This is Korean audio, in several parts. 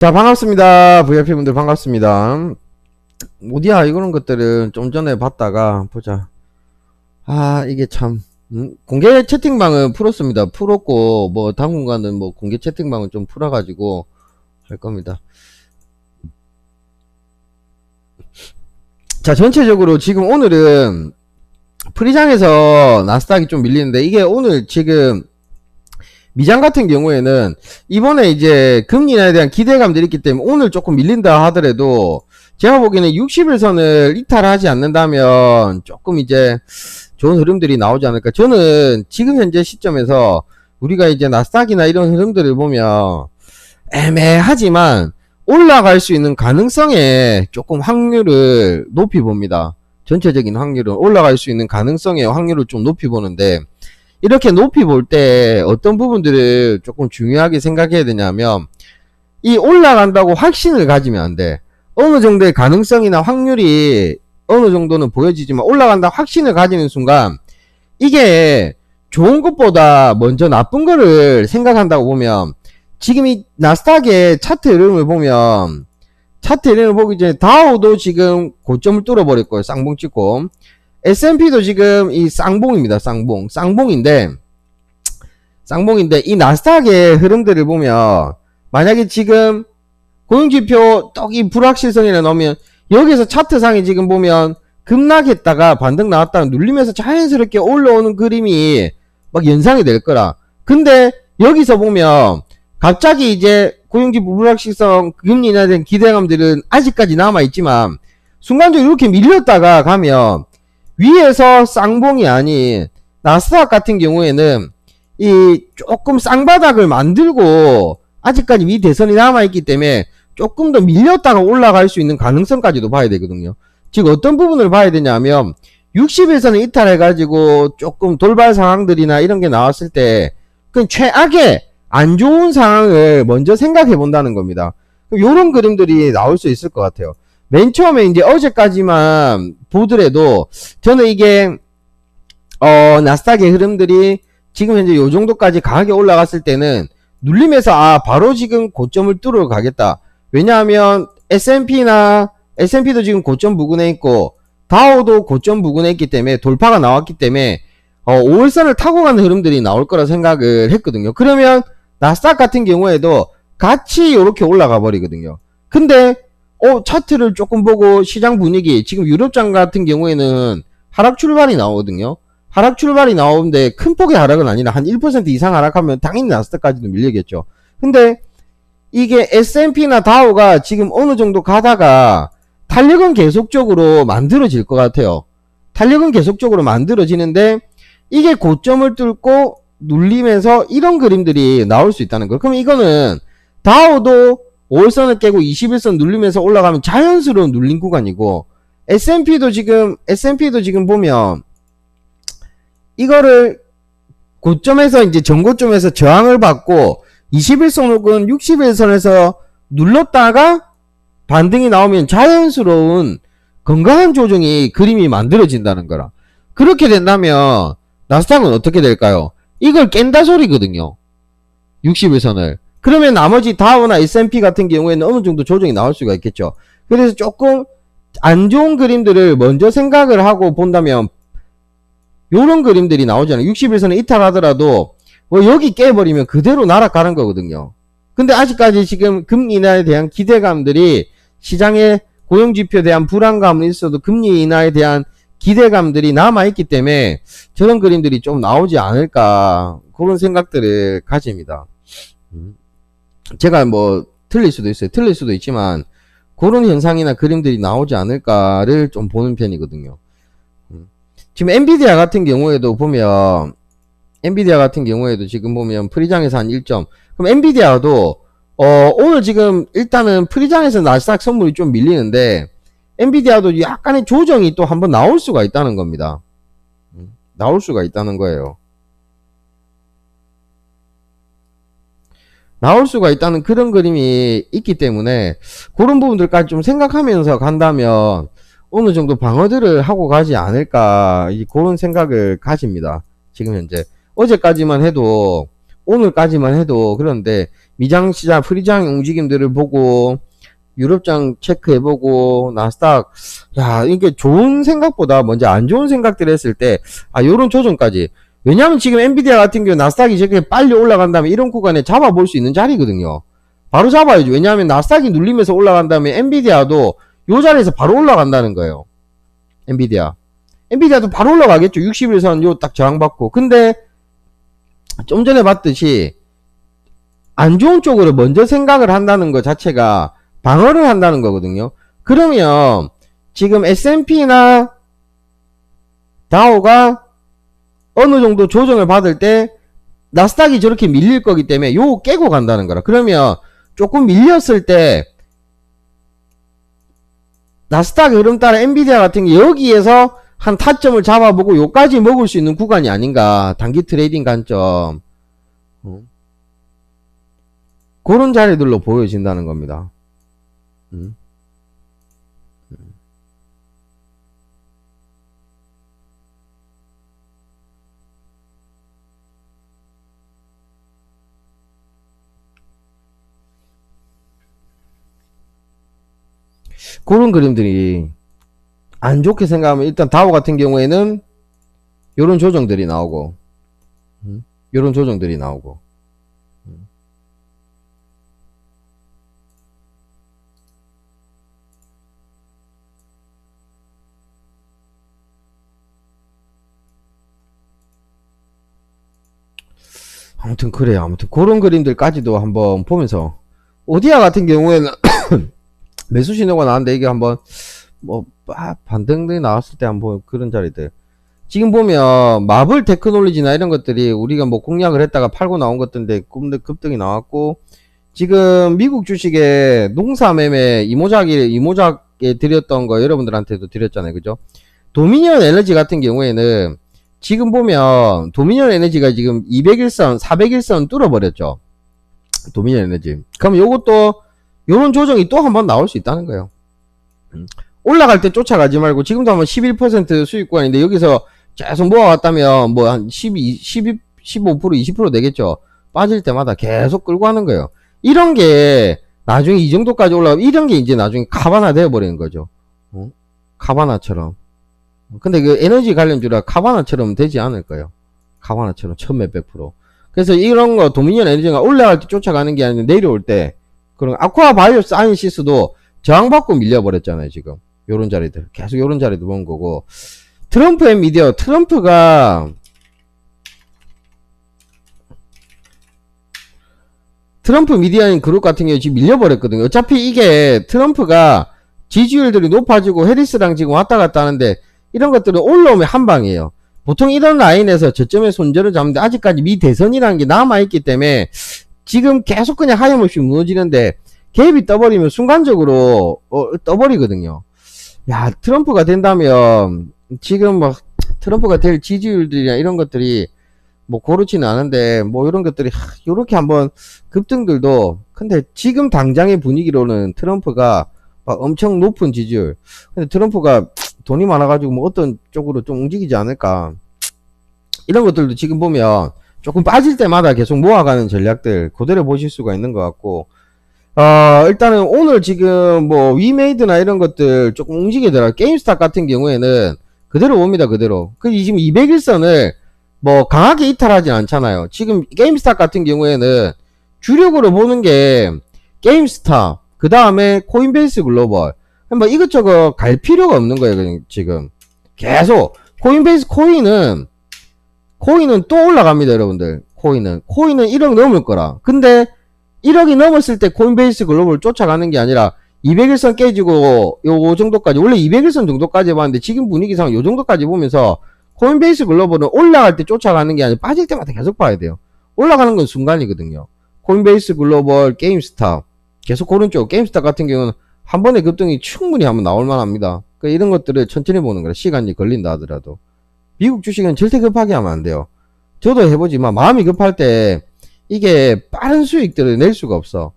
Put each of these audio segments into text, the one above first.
자, 반갑습니다. VIP 분들 반갑습니다. 어디야, 이런 것들은 좀 전에 봤다가, 보자. 이게 참, 공개 채팅방은 풀었습니다. 풀었고, 뭐, 당분간은 뭐, 공개 채팅방은 좀 풀어가지고, 할 겁니다. 자, 전체적으로 지금 오늘은, 프리장에서 나스닥이 좀 밀리는데, 이게 오늘 지금, 미장 같은 경우에는 이번에 이제 금리 인하에 대한 기대감들이 있기 때문에 오늘 조금 밀린다 하더라도 제가 보기에는 60일선을 이탈하지 않는다면 조금 이제 좋은 흐름들이 나오지 않을까. 저는 지금 현재 시점에서 우리가 이제 나스닥이나 이런 흐름들을 보면 애매하지만 올라갈 수 있는 가능성에 조금 확률을 높이 봅니다. 전체적인 확률은 올라갈 수 있는 가능성의 확률을 좀 높이 보는데, 이렇게 높이 볼 때 어떤 부분들을 조금 중요하게 생각해야 되냐면, 이 올라간다고 확신을 가지면 안 돼. 어느 정도의 가능성이나 확률이 어느 정도는 보여지지만 올라간다 확신을 가지는 순간 이게 좋은 것보다 먼저 나쁜 거를 생각한다고 보면, 지금 이 나스닥의 차트 흐름을 보면, 차트 흐름을 보기 전에 다우도 지금 고점을 뚫어버릴 거예요. 쌍봉 찍고. S&P도 지금 이 쌍봉입니다. 쌍봉인데 이 나스닥의 흐름들을 보면, 만약에 지금 고용지표 떡이 불확실성이라 나오면 여기서 차트상에 지금 보면 급락했다가 반등 나왔다가 눌리면서 자연스럽게 올라오는 그림이 막 연상이 될 거라. 근데 여기서 보면 갑자기 이제 고용지표 불확실성 금리 인하에 대한 기대감들은 아직까지 남아있지만 순간적으로 이렇게 밀렸다가 가면 위에서 쌍봉이 아닌 나스닥 같은 경우에는 이 조금 쌍바닥을 만들고 아직까지 위 대선이 남아있기 때문에 조금 더 밀렸다가 올라갈 수 있는 가능성까지도 봐야 되거든요. 즉 어떤 부분을 봐야 되냐면 60일선을 이탈해가지고 조금 돌발 상황들이나 이런 게 나왔을 때 그 최악의 안 좋은 상황을 먼저 생각해 본다는 겁니다. 요런 그림들이 나올 수 있을 것 같아요. 맨 처음에 이제 어제까지만 보더라도 저는 이게 나스닥의 흐름들이 지금 현재 요 정도까지 강하게 올라갔을 때는 눌림에서 바로 지금 고점을 뚫어 가겠다. 왜냐하면 S&P도 지금 고점 부근에 있고 다우도 고점 부근에 있기 때문에 돌파가 나왔기 때문에 5월선을 타고 가는 흐름들이 나올 거라 생각을 했거든요. 그러면 나스닥 같은 경우에도 같이 이렇게 올라가 버리거든요. 근데 차트를 조금 보고 시장 분위기, 지금 유럽장 같은 경우에는 하락 출발이 나오거든요. 하락 출발이 나오는데 큰 폭의 하락은 아니라 한 1% 이상 하락하면 당연히 나스닥까지도 밀리겠죠. 근데 이게 S&P나 다우가 지금 어느 정도 가다가 탄력은 계속적으로 만들어질 것 같아요. 탄력은 계속적으로 만들어지는데 이게 고점을 뚫고 눌리면서 이런 그림들이 나올 수 있다는 거예요. 그럼 이거는 다우도 5월선을 깨고 21선 눌리면서 올라가면 자연스러운 눌린 구간이고, S&P도 지금 보면 이거를 고점에서 이제 전고점에서 저항을 받고 21선 혹은 61선에서 눌렀다가 반등이 나오면 자연스러운 건강한 조정이 그림이 만들어진다는 거라. 그렇게 된다면 나스닥은 어떻게 될까요? 이걸 깬다 소리거든요. 61선을. 그러면 나머지 다우나 S&P 같은 경우에는 어느 정도 조정이 나올 수가 있겠죠. 그래서 조금 안 좋은 그림들을 먼저 생각을 하고 본다면 요런 그림들이 나오잖아요. 60일선에 이탈하더라도 여기 깨버리면 그대로 날아가는 거거든요. 근데 아직까지 지금 금리 인하에 대한 기대감들이, 시장의 고용지표에 대한 불안감은 있어도 금리 인하에 대한 기대감들이 남아있기 때문에 저런 그림들이 좀 나오지 않을까, 그런 생각들을 가집니다. 제가 뭐 틀릴 수도 있어요. 틀릴 수도 있지만 그런 현상이나 그림들이 나오지 않을까를 좀 보는 편이거든요. 지금 엔비디아 같은 경우에도 지금 보면 프리장에서 한 1점. 그럼 엔비디아도 오늘 지금 일단은 프리장에서 나스닥 선물이 좀 밀리는데 엔비디아도 약간의 조정이 또 한번 나올 수가 있다는 겁니다. 나올 수가 있다는 거예요. 나올 수가 있다는 그런 그림이 있기 때문에 그런 부분들까지 좀 생각하면서 간다면 어느 정도 방어들을 하고 가지 않을까, 그런 생각을 가집니다. 지금 현재 어제까지만 해도, 오늘까지만 해도 그런데 미장시장 프리장 움직임들을 보고 유럽장 체크해보고 나스닥, 야, 이게 좋은 생각보다 먼저 안 좋은 생각들을 했을 때, 요런 조정까지. 왜냐면 지금 엔비디아 같은 경우 나스닥이 저렇게 빨리 올라간 다음에 이런 구간에 잡아볼 수 있는 자리거든요. 바로 잡아야죠. 왜냐하면 나스닥이 눌리면서 올라간 다음에 엔비디아도 요 자리에서 바로 올라간다는 거예요. 엔비디아도 바로 올라가겠죠. 60일선 요 딱 저항받고. 근데 좀 전에 봤듯이 안 좋은 쪽으로 먼저 생각을 한다는 것 자체가 방어를 한다는 거거든요. 그러면 지금 S&P나 다우가 어느 정도 조정을 받을 때 나스닥이 저렇게 밀릴 거기 때문에 요거 깨고 간다는 거라. 그러면 조금 밀렸을 때 나스닥 흐름 따라 엔비디아 같은 게 여기에서 한 타점을 잡아보고 요까지 먹을 수 있는 구간이 아닌가. 단기 트레이딩 관점. 그런 자리들로 보여진다는 겁니다. 그런 그림들이 안 좋게 생각하면 일단 다우 같은 경우에는 요런 조정들이 나오고 요런 조정들이 나오고 아무튼 그래요. 아무튼 그런 그림들까지도 한번 보면서 오디아 같은 경우에는 매수 신호가 나왔는데 이게 한번 뭐 반등이 나왔을 때 한번 그런 자리들 지금 보면 마블 테크놀로지나 이런 것들이 우리가 뭐 공략을 했다가 팔고 나온 것들인데 급등이 나왔고 지금 미국 주식에 농사매매 이모작에 드렸던 거 여러분들한테도 드렸잖아요. 그죠? 도미니언 에너지 같은 경우에는 지금 보면 도미니언 에너지가 지금 200일선 400일선 뚫어버렸죠. 도미니언 에너지. 그럼 요것도 요런 조정이 또 한번 나올 수 있다는 거예요. 올라갈 때 쫓아가지 말고 지금도 한번 11% 수익 구간인데 여기서 계속 모아왔다면 뭐 한 15% 20% 되겠죠. 빠질 때마다 계속 끌고 하는 거예요. 이런 게 나중에 이 정도까지 올라가면 이런 게 이제 나중에 카바나 되어버리는 거죠. 카바나처럼. 근데 그 에너지 관련주라 카바나처럼 되지 않을 거예요. 카바나처럼 1000몇백 %. 그래서 이런 거 도미니언 에너지가 올라갈 때 쫓아가는 게 아니라 내려올 때 그런 아쿠아 바이오 사이언시스도 저항받고 밀려버렸잖아요. 지금 요런 자리들 계속 요런 자리도 본 거고 트럼프의 미디어 트럼프 미디어인 그룹 같은 경우 지금 밀려버렸거든요. 어차피 이게 트럼프가 지지율들이 높아지고 해리스랑 지금 왔다 갔다 하는데 이런 것들은 올라오면 한방이에요. 보통 이런 라인에서 저점의 손절을 잡는데 아직까지 미 대선이라는 게 남아있기 때문에 지금 계속 그냥 하염없이 무너지는데 갭이 떠버리면 순간적으로 떠버리거든요. 야, 트럼프가 된다면 지금 막 트럼프가 될 지지율들이나 이런 것들이 뭐 고르지는 않은데 뭐 이런 것들이 요렇게 한번 급등들도 근데 지금 당장의 분위기로는 트럼프가 막 엄청 높은 지지율. 근데 트럼프가 돈이 많아가지고 뭐 어떤 쪽으로 좀 움직이지 않을까. 이런 것들도 지금 보면 조금 빠질 때마다 계속 모아가는 전략들 그대로 보실 수가 있는 것 같고, 일단은 오늘 지금 뭐 위메이드나 이런 것들 조금 움직이더라. 게임스탑 같은 경우에는 그대로 옵니다. 그대로. 그 지금 200일선을 뭐 강하게 이탈하진 않잖아요. 지금 게임스탑 같은 경우에는 주력으로 보는 게 게임스탑, 그 다음에 코인베이스 글로벌. 뭐 이것저것 갈 필요가 없는 거예요. 지금 계속 코인베이스 코인은 또 올라갑니다. 여러분들 코인은 1억 넘을 거라. 근데 1억이 넘었을 때 코인베이스 글로벌 쫓아가는 게 아니라 200일선 깨지고 요 정도까지, 원래 200일선 정도까지 봤는데 지금 분위기상 요 정도까지 보면서 코인베이스 글로벌은 올라갈 때 쫓아가는 게 아니라 빠질 때마다 계속 봐야 돼요. 올라가는 건 순간이거든요. 코인베이스 글로벌, 게임스탑 계속 고른 쪽. 게임스탑 같은 경우는 한 번에 급등이 충분히 한번 나올 만합니다. 그러니까 이런 것들을 천천히 보는 거라. 시간이 걸린다 하더라도. 미국 주식은 절대 급하게 하면 안 돼요. 저도 해보지만 마음이 급할 때 이게 빠른 수익들을 낼 수가 없어.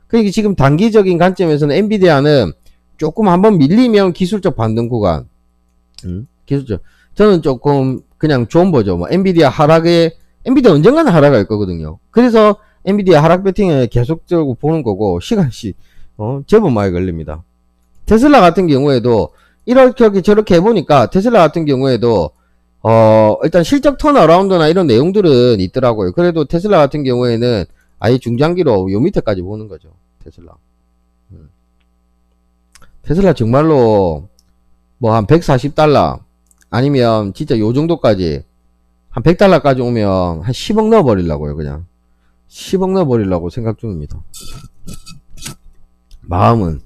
그러니까 지금 단기적인 관점에서는 엔비디아는 조금 한번 밀리면 기술적 반등 구간. 기술적. 저는 조금 그냥 좋은 거죠. 뭐 엔비디아 언젠가는 하락할 거거든요. 그래서 엔비디아 하락 배팅을 계속적으로 보는 거고, 시간씩, 제법 많이 걸립니다. 테슬라 같은 경우에도, 이렇게 저렇게 해보니까, 테슬라 같은 경우에도, 일단 실적 턴어라운드나 이런 내용들은 있더라고요. 그래도 테슬라 같은 경우에는 아예 중장기로 요 밑에까지 보는 거죠. 테슬라. 테슬라 정말로, 뭐 한 140달러, 아니면 진짜 요 정도까지, 한 100달러까지 오면 한 10억 넣어버리려고요, 그냥. 10억 넣어버리려고 생각 중입니다. 마음은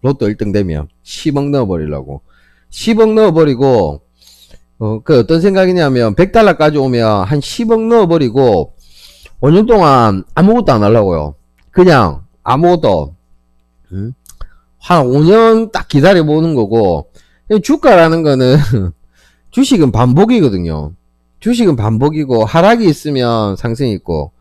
로또 1등 되면 10억 넣어버리려고. 10억 넣어버리고, 그 어떤 생각이냐면 100달러까지 오면 한 10억 넣어버리고 5년 동안 아무것도 안 하려고요. 그냥 아무것도. 한 5년 딱 기다려보는 거고, 주가라는 거는 주식은 반복이거든요. 주식은 반복이고 하락이 있으면 상승이 있고,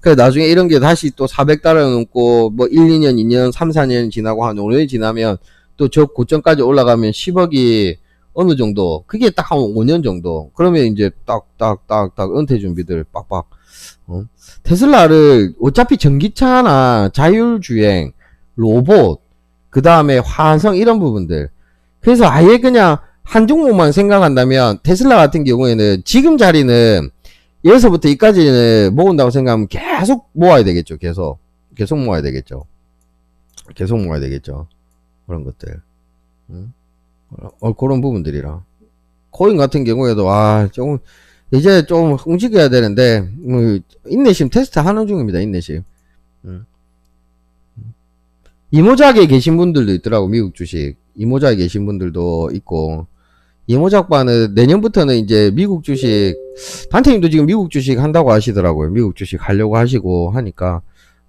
그래 나중에 이런 게 다시 또 400달러 넘고 뭐 1, 2년, 2년, 3, 4년 지나고 한 5년이 지나면 또 저 고점까지 올라가면 10억이 어느 정도, 그게 딱 한 5년 정도. 그러면 이제 딱 은퇴 준비들 빡빡. 테슬라를 어차피 전기차나 자율주행, 로봇, 그 다음에 화성 이런 부분들. 그래서 아예 그냥 한 종목만 생각한다면 테슬라 같은 경우에는 지금 자리는 여기서부터 여기까지는 모은다고 생각하면 계속 모아야 되겠죠. 계속 모아야 되겠죠. 계속 모아야 되겠죠. 그런 것들. 그런 부분들이라. 코인 같은 경우에도 조금 이제 좀 움직여야 되는데 인내심 테스트 하는 중입니다. 인내심. 이모작에 계신 분들도 있더라고. 미국 주식 이모작에 계신 분들도 있고, 이모작바는 내년부터는 이제 미국 주식, 단테님도 지금 미국 주식 한다고 하시더라고요. 미국 주식 하려고 하시고 하니까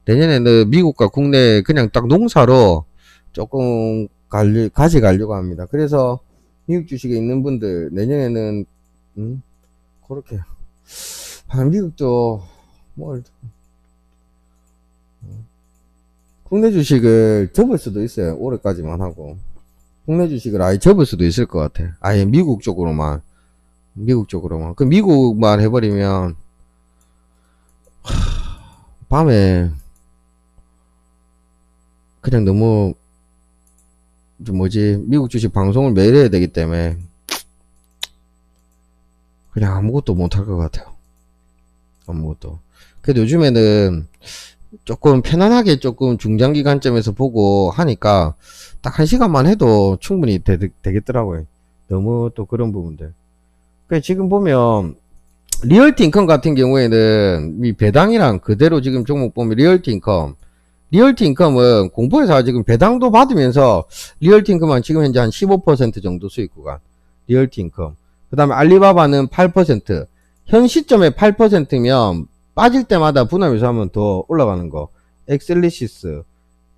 내년에는 미국과 국내 그냥 딱 농사로 조금 가져가려고 합니다. 그래서 미국 주식에 있는 분들 내년에는 그렇게 미국도 뭘 국내 주식을 접을 수도 있어요. 올해까지만 하고 국내 주식을 아예 접을 수도 있을 것 같아. 아예 미국 쪽으로만 그 미국만 해버리면 밤에 그냥 너무 미국 주식 방송을 매일 해야 되기 때문에 그냥 아무것도 못할 것 같아요. 아무것도. 그래도 요즘에는 조금 편안하게 조금 중장기 관점에서 보고 하니까 딱 1시간만 해도 충분히 되겠더라고요. 너무 또 그런 부분들. 지금 보면 리얼티 인컴 같은 경우에는 이 배당이랑 그대로 지금 종목 보면 리얼티 인컴은 공포회사가 지금 배당도 받으면서 리얼티 인컴은 지금 현재 한 15% 정도 수익 구간. 리얼티 인컴. 그 다음에 알리바바는 8%. 현 시점에 8%면 빠질 때마다 분할해서 하면 더 올라가는 거. 엑셀리시스.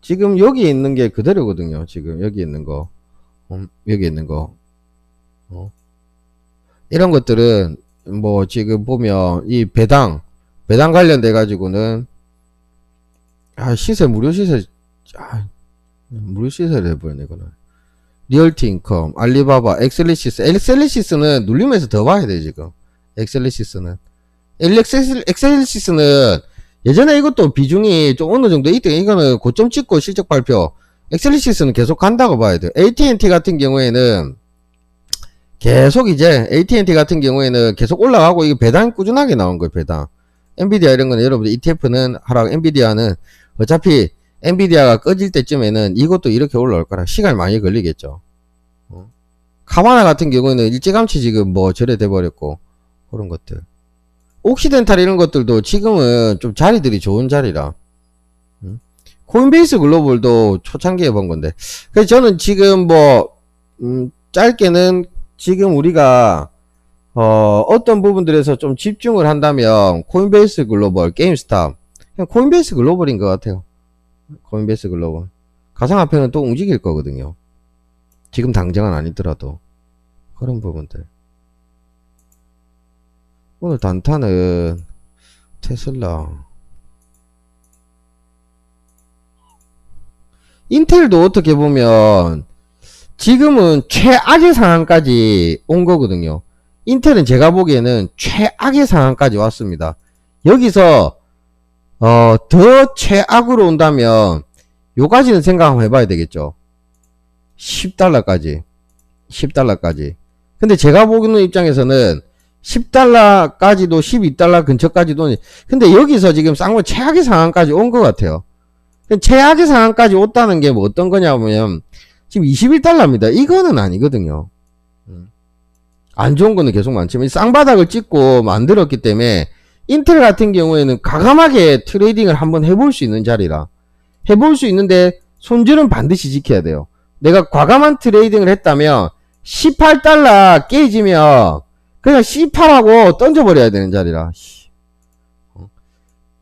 지금 여기 있는 게 그대로거든요. 지금 여기 있는 거. 여기 있는 거. 이런 것들은 뭐 지금 보면 이 배당 관련돼 가지고는 시세 무료 시세를 해버리네 이거는. 리얼티 인컴, 알리바바, 엑셀리시스는 눌리면서 더 봐야 돼 지금. 엑셀리시스는 예전에 이것도 비중이 좀 어느 정도 있대. 이거는 고점 찍고 실적 발표. 엑셀리시스는 계속 간다고 봐야 돼. AT&T 같은 경우에는 계속 AT&T 같은 경우에는 계속 올라가고 이게 배당 꾸준하게 나온 거예요. 배당. 엔비디아 이런 거는 여러분들 ETF는 하락, 엔비디아는 어차피 엔비디아가 꺼질 때쯤에는 이것도 이렇게 올라올 거라 시간이 많이 걸리겠죠. 카바나 같은 경우에는 일찌감치 지금 뭐 저래 돼버렸고 그런 것들. 옥시덴탈 이런 것들도 지금은 좀 자리들이 좋은 자리라. 코인베이스 글로벌도 초창기에 본 건데. 그래서 저는 지금 짧게는 지금 우리가 어떤 부분들에서 좀 집중을 한다면 코인베이스 글로벌, 게임스탑, 그냥 코인베이스 글로벌인 것 같아요. 코인베이스 글로벌. 가상화폐는 또 움직일 거거든요. 지금 당장은 아니더라도 그런 부분들. 오늘 단타는 테슬라. 인텔도 어떻게 보면 지금은 최악의 상황까지 온 거거든요. 인텔은 제가 보기에는 최악의 상황까지 왔습니다. 여기서 더 최악으로 온다면 요까지는 생각 한번 해봐야 되겠죠. 10달러까지. 10달러까지. 근데 제가 보는 입장에서는 10달러까지도 12달러 근처까지도, 근데 여기서 지금 쌍문 최악의 상황까지 온 것 같아요. 최악의 상황까지 왔다는 게 뭐 어떤 거냐면 지금 21달러입니다. 이거는 아니거든요. 안 좋은 거는 계속 많지만 쌍바닥을 찍고 만들었기 때문에 인텔 같은 경우에는 과감하게 트레이딩을 한번 해볼 수 있는 자리라. 해볼 수 있는데 손절은 반드시 지켜야 돼요. 내가 과감한 트레이딩을 했다면 18달러 깨지면 그냥 C8하고 던져버려야 되는 자리라.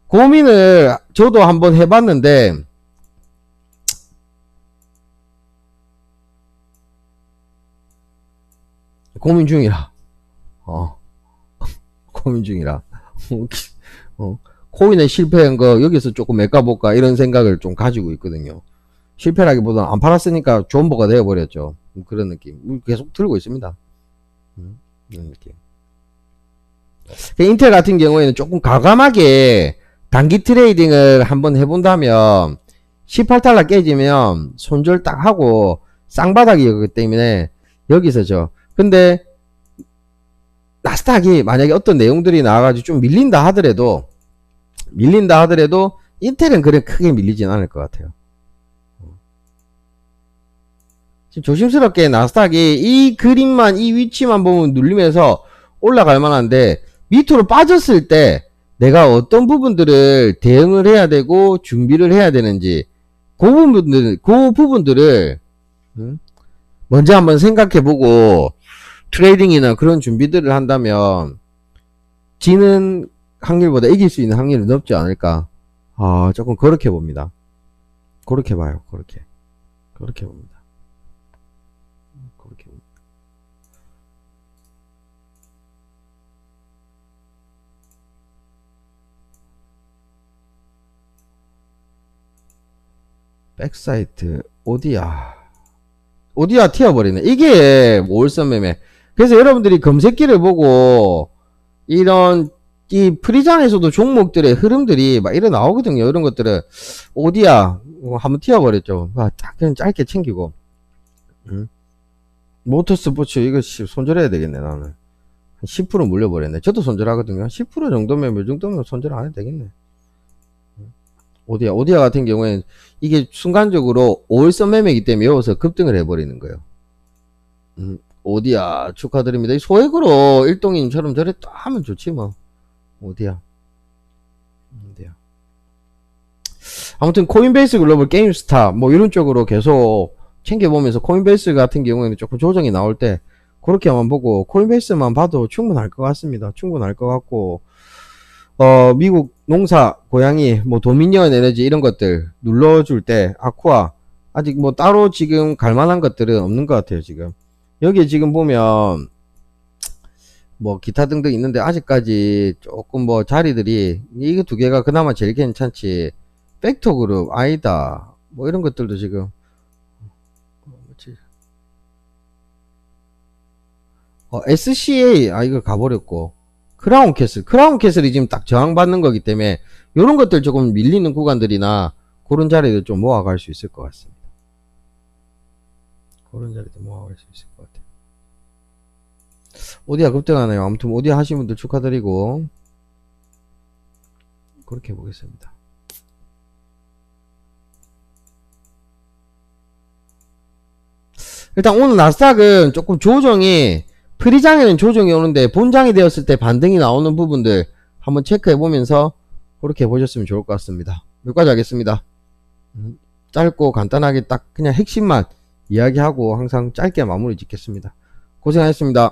고민을 저도 한번 해봤는데 고민 중이라. 고민 중이라. 코인에 실패한 거 여기서 조금 메꿔볼까 이런 생각을 좀 가지고 있거든요. 실패라기보다는 안 팔았으니까 존버가 되어버렸죠. 그런 느낌. 계속 들고 있습니다. 이런 느낌. 인텔 같은 경우에는 조금 과감하게 단기 트레이딩을 한번 해본다면 18달러 깨지면 손절 딱 하고 쌍바닥이기 때문에 여기서 근데 나스닥이 만약에 어떤 내용들이 나와가지고 좀 밀린다 하더라도 인텔은 그래 크게 밀리진 않을 것 같아요. 지금 조심스럽게 나스닥이 이 그림만 이 위치만 보면 눌리면서 올라갈 만한데 밑으로 빠졌을 때 내가 어떤 부분들을 대응을 해야 되고 준비를 해야 되는지 그 부분들을 먼저 한번 생각해보고 트레이딩이나 그런 준비들을 한다면 지는 확률보다 이길 수 있는 확률이 높지 않을까. 조금 그렇게 봅니다. 그렇게 봐요. 그렇게 봅니다. 그렇게 봅니다. 백사이트 오디아 튀어버리네. 이게 월선 매매. 그래서 여러분들이 검색기를 보고 이런 이 프리장에서도 종목들의 흐름들이 막 이래 나오거든요. 이런 것들은 오디아 한번 튀어버렸죠. 딱 그냥 짧게 챙기고 모터스포츠 이거 손절해야 되겠네. 나는 10% 물려버렸네. 저도 손절하거든요. 10% 정도면 이 정도면 손절 안 해도 되겠네. 오디아 같은 경우에는 이게 순간적으로 5일선 매매이기 때문에 여기서 급등을 해버리는 거예요. 오디아 축하드립니다. 소액으로 일동님처럼 저래 또 하면 좋지 뭐. 오디아. 아무튼 코인베이스 글로벌 게임스타 뭐 이런 쪽으로 계속 챙겨보면서 코인베이스 같은 경우에는 조금 조정이 나올 때 그렇게만 보고 코인베이스만 봐도 충분할 것 같습니다. 충분할 것 같고 미국 농사 고양이 뭐 도미니언 에너지 이런 것들 눌러줄 때 아쿠아 아직 뭐 따로 지금 갈만한 것들은 없는 것 같아요. 지금 여기 지금 보면 뭐 기타 등등 있는데 아직까지 조금 뭐 자리들이 이거 두 개가 그나마 제일 괜찮지. 팩토그룹 아이다 뭐 이런 것들도 지금 SCA 이거 가버렸고 크라운캐슬이 지금 딱 저항받는 거기 때문에 요런 것들 조금 밀리는 구간들이나 그런 자리도 좀 모아갈 수 있을 것 같습니다. 그런 자리도 모아갈 수 있을 것 같아요. 오디아 급등하네요. 아무튼 오디아 하신 분들 축하드리고 그렇게 해보겠습니다. 일단 오늘 나스닥은 조금 조정이 프리장에는 조정이 오는데 본장이 되었을 때 반등이 나오는 부분들 한번 체크해 보면서 그렇게 보셨으면 좋을 것 같습니다. 여기까지 하겠습니다. 짧고 간단하게 딱 그냥 핵심만 이야기하고 항상 짧게 마무리 짓겠습니다. 고생하셨습니다.